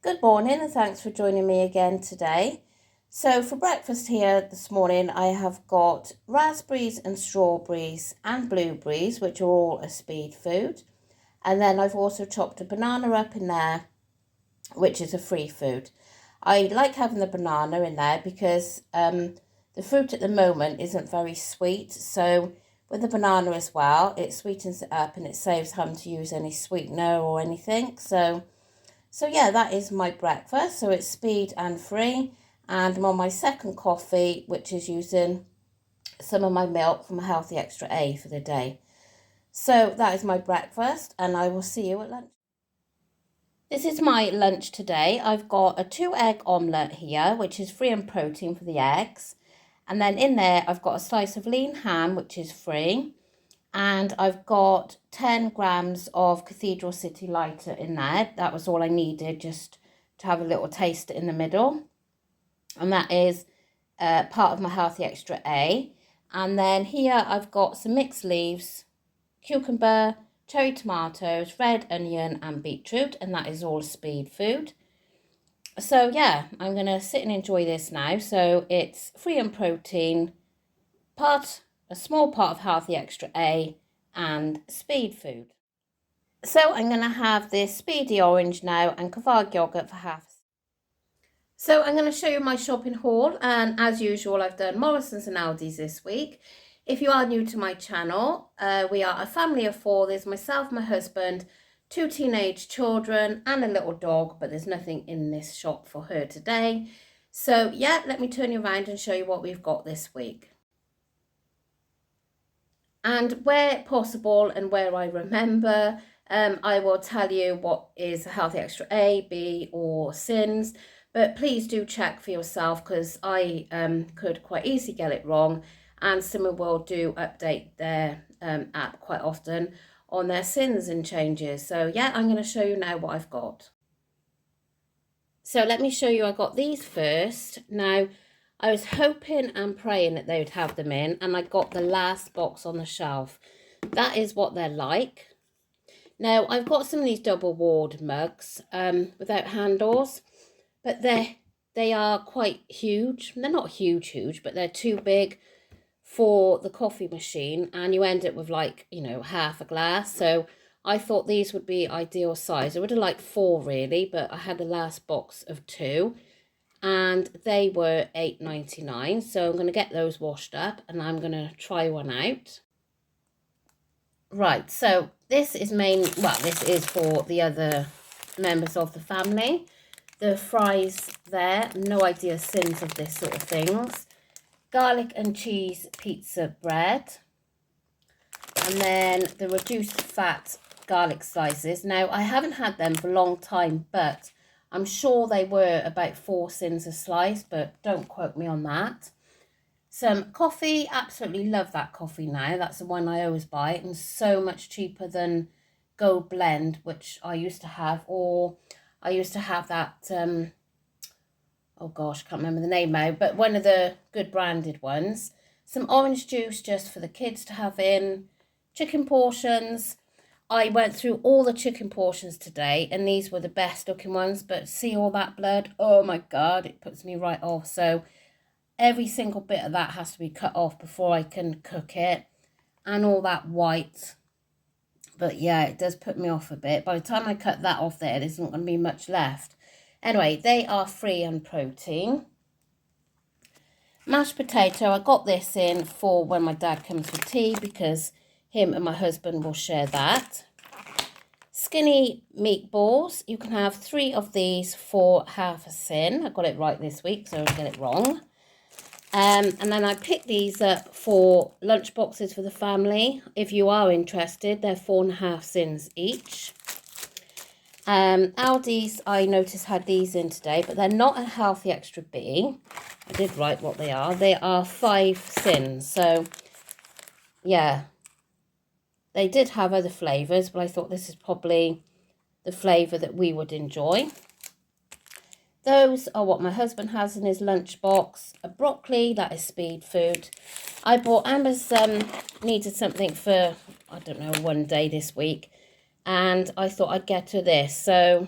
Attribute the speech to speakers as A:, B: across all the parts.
A: Good morning and thanks for joining me again today. So for breakfast here this morning I have got raspberries and strawberries and blueberries, which are all a speed food. And then I've also chopped a banana up in there, which is a free food. I like having the banana in there because the fruit at the moment isn't very sweet. So with the banana as well, it sweetens it up and it saves having to use any sweetener or anything. So yeah, that is my breakfast. So it's speed and free. And I'm on my second coffee, which is using some of my milk from Healthy Extra A for the day. So that is my breakfast, and I will see you at lunch. This is my lunch today. I've got a 2-egg omelette here, which is free in protein for the eggs. And then in there, I've got a slice of lean ham, which is free. And I've got 10 grams of Cathedral City Lighter in there. That was all I needed, just to have a little taste in the middle. And that is part of my Healthy Extra A. And then here I've got some mixed leaves, cucumber, cherry tomatoes, red onion and beetroot. And that is all speed food. So yeah, I'm going to sit and enjoy this now. So it's free in protein, a small part of Healthy Extra A and speed food. So I'm going to have this speedy orange now and Kvarg yogurt for half. So I'm going to show you my shopping haul, and as usual I've done Morrisons and Aldi's this week. If you are new to my channel, we are a family of 4. There's myself, my husband, 2 teenage children and a little dog, but there's nothing in this shop for her today. So yeah, let me turn you around and show you what we've got this week. And where possible and where I remember, I will tell you what is Healthy Extra A, B or SINs. But please do check for yourself, because I could quite easily get it wrong. And someone will do update their app quite often on their SINs and changes. So yeah, I'm going to show you now what I've got. So let me show you, I got these first. Now, I was hoping and praying that they would have them in, and I got the last box on the shelf. That is what they're like. Now, I've got some of these double walled mugs without handles, but they are quite huge. They're not huge, but they're too big for the coffee machine, and you end up with like, half a glass. So I thought these would be ideal size. I would have liked 4 really, but I had the last box of 2. And they were $8.99. So I'm going to get those washed up and I'm going to try one out. Right, so this is this is for the other members of the family. The fries there, no idea SINs of this sort of things. Garlic and cheese pizza bread. And then the reduced fat garlic slices. Now, I haven't had them for a long time, but I'm sure they were about 4 SINs a slice, but don't quote me on that. Some coffee, absolutely love that coffee now. That's the one I always buy, and so much cheaper than Gold Blend, which I used to have, or I used to have that, oh gosh, can't remember the name now, but one of the good branded ones. Some orange juice just for the kids to have in, chicken portions. I went through all the chicken portions today, and these were the best looking ones, but see all that blood? Oh my God, it puts me right off. So every single bit of that has to be cut off before I can cook it, and all that white. But yeah, it does put me off a bit. By the time I cut that off there isn't going to be much left. Anyway, they are free in protein. Mashed potato, I got this in for when my dad comes for tea, because him and my husband will share that. Skinny meatballs, you can have 3 of these for half a SIN. I got it right this week, so I didn't get it wrong. And then I picked these up for lunch boxes for the family. If you are interested, they're 4.5 SINs each. Aldi's, I noticed, had these in today, but they're not a Healthy Extra B. I did write what they are. They are 5 SINs. So, yeah. They did have other flavours, but I thought this is probably the flavour that we would enjoy. Those are what my husband has in his lunchbox. A broccoli, that is speed food. I bought, Amber's needed something for, I don't know, one day this week. And I thought I'd get her this. So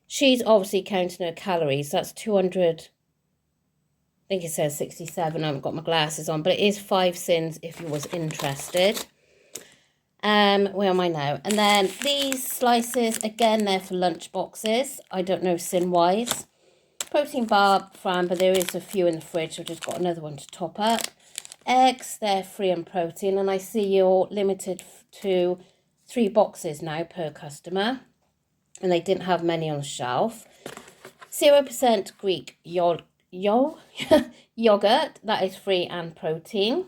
A: She's obviously counting her calories. That's 200, I think it says 67. I haven't got my glasses on, but it is 5 sins if you was interested. Where am I now? And then these slices, again, they're for lunch boxes. I don't know sin-wise. Protein bar for Amber, there is a few in the fridge. So I've just got another one to top up. Eggs, they're free in protein. And I see you're limited to 3 boxes now per customer. And they didn't have many on the shelf. 0% Greek yogurt. That is free and protein.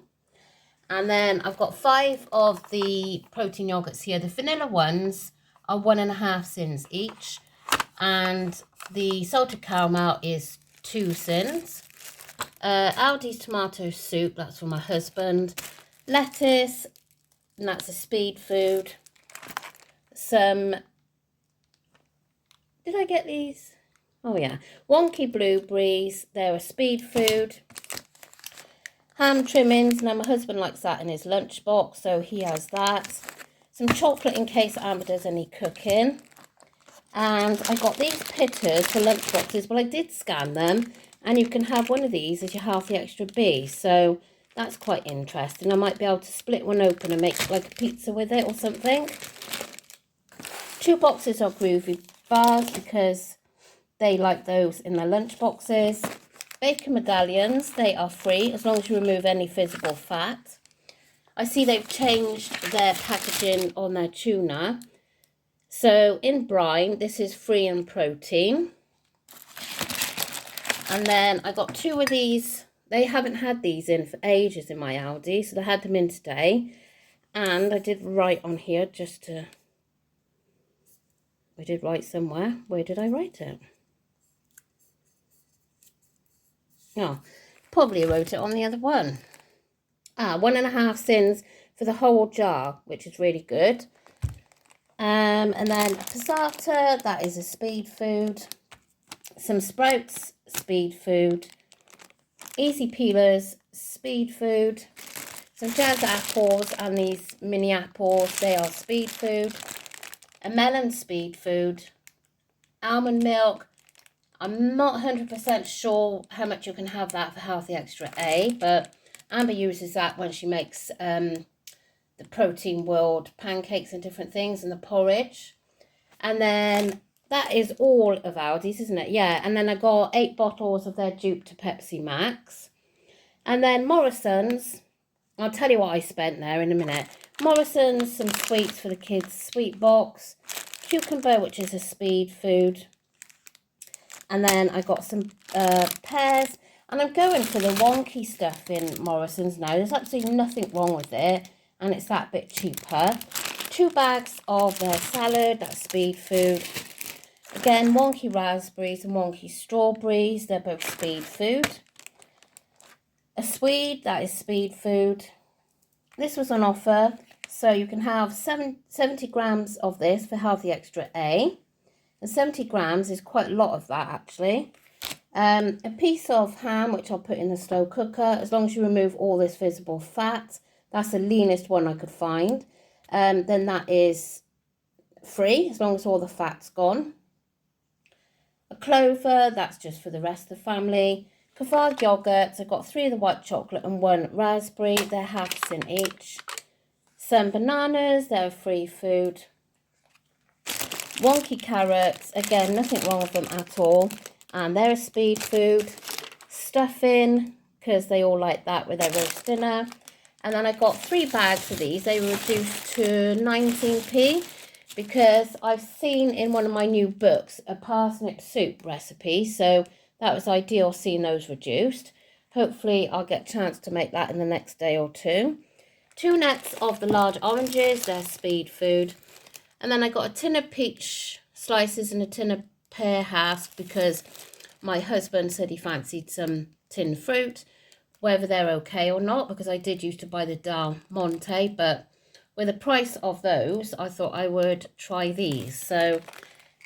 A: And then I've got 5 of the protein yogurts here. The vanilla ones are 1.5 sins each. And the salted caramel is 2 sins. Aldi's tomato soup, that's for my husband. Lettuce, and that's a speed food. Some, did I get these? Oh yeah, wonky blueberries, they're a speed food. Ham trimmings, now my husband likes that in his lunchbox, so he has that. Some chocolate in case Amber does any cooking. And I got these pitters for lunchboxes, but I did scan them. And you can have one of these as your Healthy Extra B. So that's quite interesting. I might be able to split one open and make like a pizza with it or something. 2 boxes of Groovy bars because they like those in their lunchboxes. Bacon medallions, they are free as long as you remove any visible fat. I see they've changed their packaging on their tuna. So in brine, this is free in protein. And then I got 2 of these. They haven't had these in for ages in my Aldi, so they had them in today. And I did write on here just to... I did write somewhere. Where did I write it? Oh, probably wrote it on the other one. 1.5 sins for the whole jar, which is really good. And then passata, that is a speed food. Some sprouts, speed food. Easy peelers, speed food. Some jazz apples and these mini apples, they are speed food. A melon, speed food. Almond milk. I'm not 100% sure how much you can have that for Healthy Extra A, but Amber uses that when she makes the Protein World pancakes and different things and the porridge. And then that is all of Aldi's, isn't it? Yeah, and then I got 8 bottles of their dupe to Pepsi Max. And then Morrison's, I'll tell you what I spent there in a minute. Morrison's, some sweets for the kids' sweet box. Cucumber, which is a speed food. And then I got some pears. And I'm going for the wonky stuff in Morrison's now. There's absolutely nothing wrong with it. And it's that bit cheaper. 2 bags of their salad. That's speed food. Again, wonky raspberries and wonky strawberries. They're both speed food. A Swede. That is speed food. This was on offer. So you can have 70 grams of this for Healthy Extra A. And 70 grams is quite a lot of that, actually. A piece of ham, which I'll put in the slow cooker, as long as you remove all this visible fat. That's the leanest one I could find. Then that is free, as long as all the fat's gone. A clover, that's just for the rest of the family. Kvar yogurts, I've got 3 of the white chocolate and 1 raspberry. They're halves in each. Some bananas, they're free food. Wonky carrots, again, nothing wrong with them at all. And they're a speed food. Stuffing, because they all like that with their roast dinner. And then I got 3 bags of these. They were reduced to 19p because I've seen in one of my new books a parsnip soup recipe. So that was ideal seeing those reduced. Hopefully I'll get a chance to make that in the next day or 2. 2 nets of the large oranges, they're speed food. And then I got a tin of peach slices and a tin of pear halves because my husband said he fancied some tin fruit, whether they're okay or not, because I did used to buy the Del Monte, but with the price of those, I thought I would try these. So,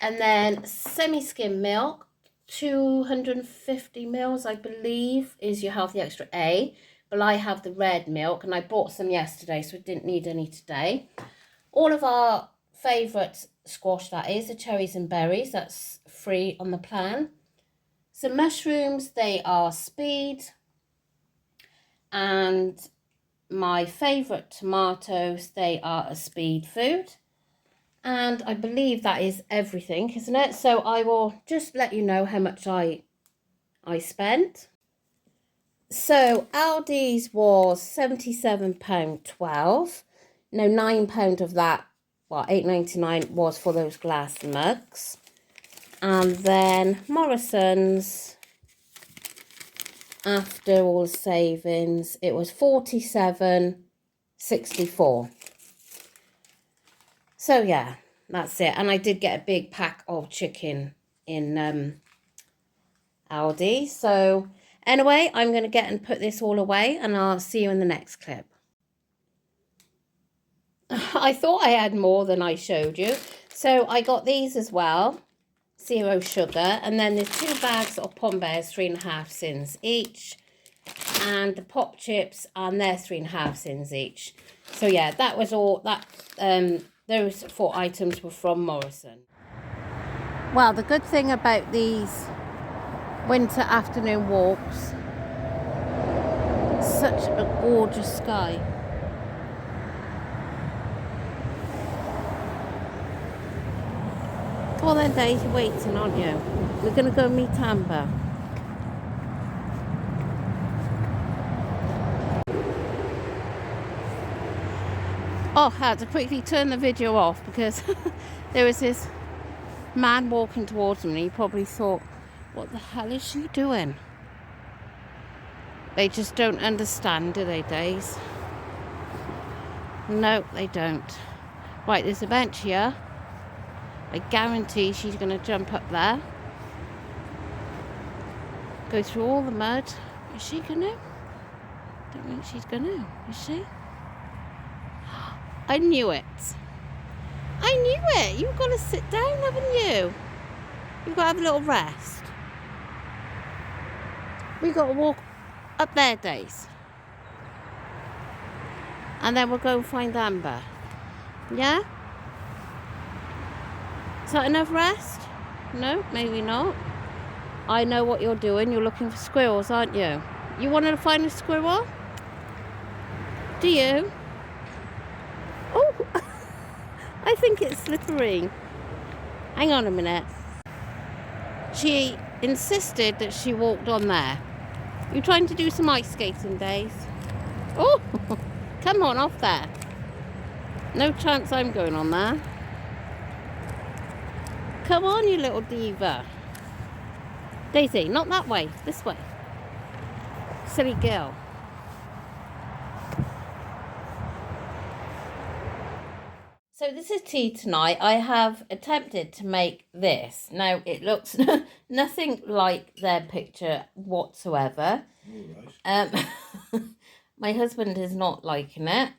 A: and then semi-skim milk, 250 mils, I believe, is your Healthy Extra A, but I have the red milk, and I bought some yesterday, so I didn't need any today. All of our favourite squash, that is, the cherries and berries. That's free on the plan. Some mushrooms, they are speed. And my favourite tomatoes, they are a speed food. And I believe that is everything, isn't it? So I will just let you know how much I spent. So Aldi's was £77.12. Now £9 of that, well, £8.99 was for those glass mugs. And then Morrison's, after all the savings, it was £47.64. So yeah, that's it. And I did get a big pack of chicken in Aldi. So anyway, I'm going to get and put this all away, and I'll see you in the next clip. I thought I had more than I showed you. So I got these as well, 0 sugar. And then there's 2 bags of Pom Bears, 3.5 cents each. And the pop chips, and they're 3.5 cents each. So yeah, that was all that. Those 4 items were from Morrison. Well, the good thing about these winter afternoon walks, such a gorgeous sky. Well then, Dave, you're waiting, aren't you? We're going to go meet Amber. Oh, I had to quickly turn the video off because there was this man walking towards me, and he probably thought, what the hell is she doing? They just don't understand, do they, Days? No, they don't. Right, there's a bench here. I guarantee she's going to jump up there. Go through all the mud. Is she going to? Don't think she's going to. Is she? I knew it. I knew it. You've got to sit down, haven't you? You've got to have a little rest. We've got to walk up there, Days. And then we'll go and find Amber. Yeah? Is that enough rest? No, maybe not. I know what you're doing. You're looking for squirrels, aren't you? You wanted to find a squirrel? Do you? Oh, I think it's slippery. Hang on a minute. She insisted that she walked on there. You trying to do some ice skating, Days? Oh, come on, off there. No chance I'm going on there. Come on, you little diva. Daisy, not that way, this way. Silly girl. So this is tea tonight. I have attempted to make this. Now, it looks nothing like their picture whatsoever. Right. My husband is not liking it.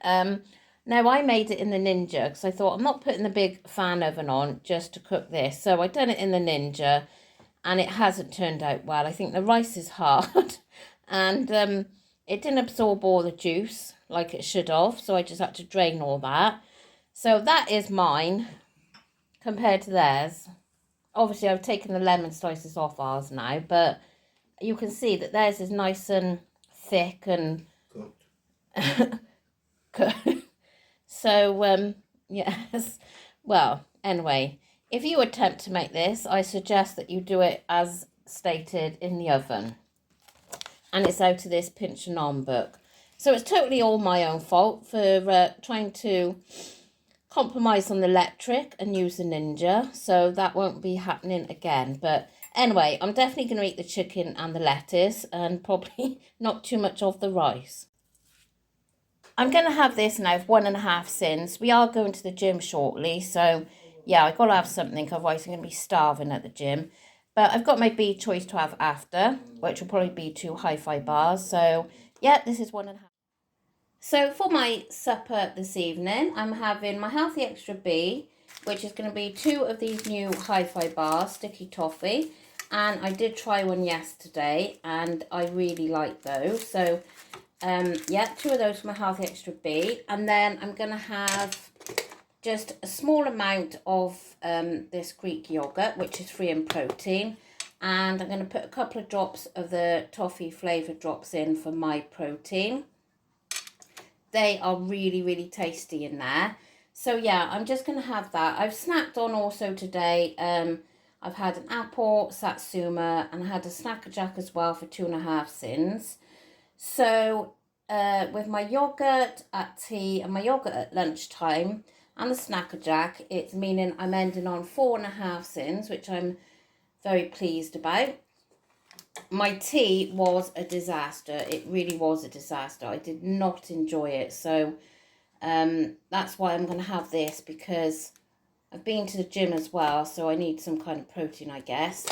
A: Now, I made it in the Ninja because I thought I'm not putting the big fan oven on just to cook this. So I done it in the Ninja, and it hasn't turned out well. I think the rice is hard, and it didn't absorb all the juice like it should have. So I just had to drain all that. So that is mine compared to theirs. Obviously, I've taken the lemon slices off ours now, but you can see that theirs is nice and thick and cooked. So, yes. Well, anyway, if you attempt to make this, I suggest that you do it as stated in the oven. And it's out of this Pinch and On book. So it's totally all my own fault for trying to compromise on the electric and use the Ninja, so that won't be happening again. But anyway, I'm definitely going to eat the chicken and the lettuce and probably not too much of the rice. I'm going to have this now for 1.5 cents. We are going to the gym shortly, so yeah, I've got to have something, otherwise I'm going to be starving at the gym. But I've got my B choice to have after, which will probably be 2 hi-fi bars. So yeah, this is 1.5. So for my supper this evening, I'm having my Healthy Extra B, which is going to be 2 of these new hi-fi bars, sticky toffee. And I did try one yesterday, and I really like those. So, yeah, 2 of those for my Healthy Extra B. And then I'm going to have just a small amount of this Greek yogurt, which is free in protein. And I'm going to put a couple of drops of the toffee flavoured drops in for my protein. They are really, really tasty in there. So yeah, I'm just going to have that. I've snacked on also today. I've had an apple, satsuma, and I had a Snacker Jack as well for 2.5 sins. So with my yogurt at tea and my yogurt at lunchtime and the Snacker Jack, it's meaning I'm ending on 4.5 sins, which I'm very pleased about. My tea was a disaster. It really was a disaster. I did not enjoy it. So that's why I'm going to have this, because I've been to the gym as well, so I need some kind of protein, I guess.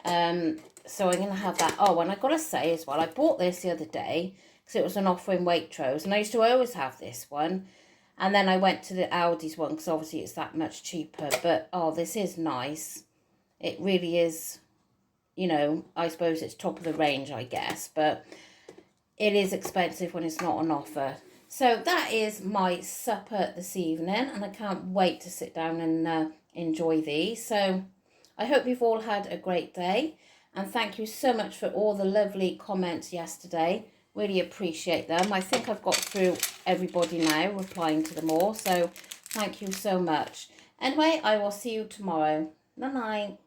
A: So I'm going to have that. Oh, and I got to say as well, I bought this the other day because it was an offer in Waitrose, and I used to always have this one. And then I went to the Aldi's one because obviously it's that much cheaper. But, oh, this is nice. It really is, you know, I suppose it's top of the range, I guess. But it is expensive when it's not on offer. So that is my supper this evening, and I can't wait to sit down and enjoy these. So I hope you've all had a great day, and thank you so much for all the lovely comments yesterday. Really appreciate them. I think I've got through everybody now, replying to them all. So thank you so much. Anyway, I will see you tomorrow. Night night.